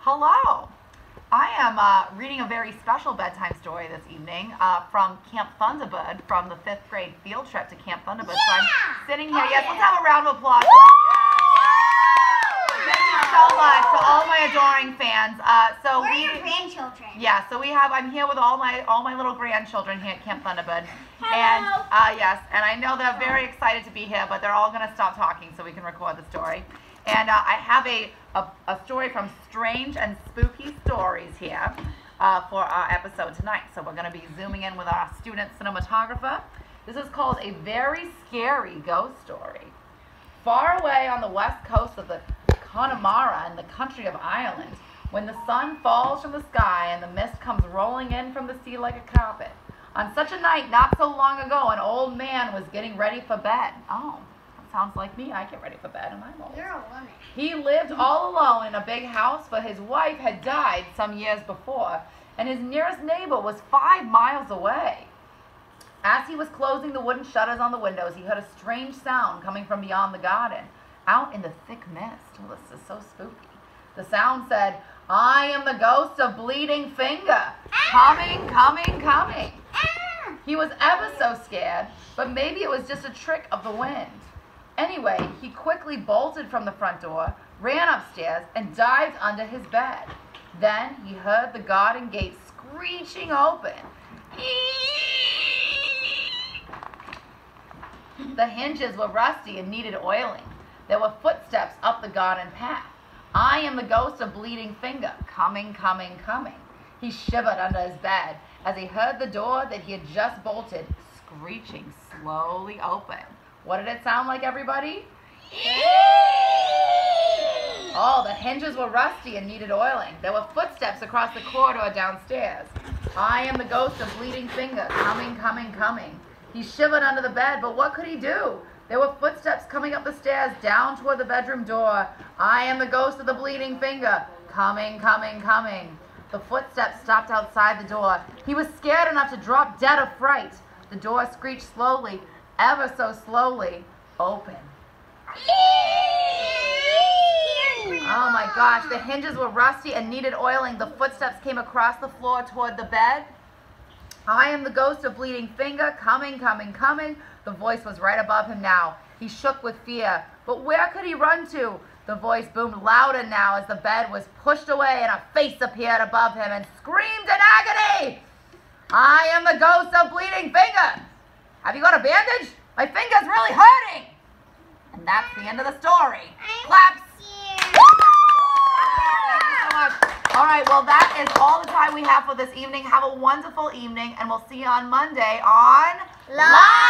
Hello. I am reading a very special bedtime story this evening from Camp Thunderbird, from the 5th grade field trip to Camp Thunderbird. Yeah! So I'm sitting here. Yes, Yeah. let's have a round of applause. Thank you so much to all my adoring fans. We're your grandchildren. Yeah, so I'm here with all my little grandchildren here at Camp Thunderbird. Hello. And yes, and I know they're very excited to be here, but they're all going to stop talking so we can record the story. And I have a story from Strange and Spooky Stories here for our episode tonight. So we're going to be zooming in with our student cinematographer. This is called A Very Scary Ghost Story. Far away on the west coast of the Connemara in the country of Ireland, when the sun falls from the sky and the mist comes rolling in from the sea like a carpet. On such a night not so long ago, an old man was getting ready for bed. Oh. Sounds like me. I get ready for bed and I'm old. You're a woman. He lived all alone in a big house, for his wife had died some years before, and his nearest neighbor was 5 miles away. As he was closing the wooden shutters on the windows, he heard a strange sound coming from beyond the garden, out in the thick mist. Oh, this is so spooky. The sound said, "I am the ghost of Bleeding Finger. Coming, coming, coming." He was ever so scared, but maybe it was just a trick of the wind. Anyway, he quickly bolted from the front door, ran upstairs, and dived under his bed. Then he heard the garden gate screeching open. The hinges were rusty and needed oiling. There were footsteps up the garden path. "I am the ghost of Bleeding Finger. Coming, coming, coming." He shivered under his bed as he heard the door that he had just bolted screeching slowly open. What did it sound like, everybody? Oh, the hinges were rusty and needed oiling. There were footsteps across the corridor downstairs. "I am the ghost of Bleeding Finger. Coming, coming, coming." He shivered under the bed, but what could he do? There were footsteps coming up the stairs down toward the bedroom door. "I am the ghost of the Bleeding Finger. Coming, coming, coming." The footsteps stopped outside the door. He was scared enough to drop dead of fright. The door screeched slowly, ever so slowly, open. Oh my gosh, the hinges were rusty and needed oiling. The footsteps came across the floor toward the bed. "I am the ghost of Bleeding Finger. Coming, coming, coming." The voice was right above him now. He shook with fear. But where could he run to? The voice boomed louder now as the bed was pushed away and a face appeared above him and screamed in agony. "I am the ghost of Bleeding Finger. Have you got a bandage? My finger's really hurting." And that's the end of the story. Claps. Thank you so much. All right, well, that is all the time we have for this evening. Have a wonderful evening, and we'll see you on Monday on Live.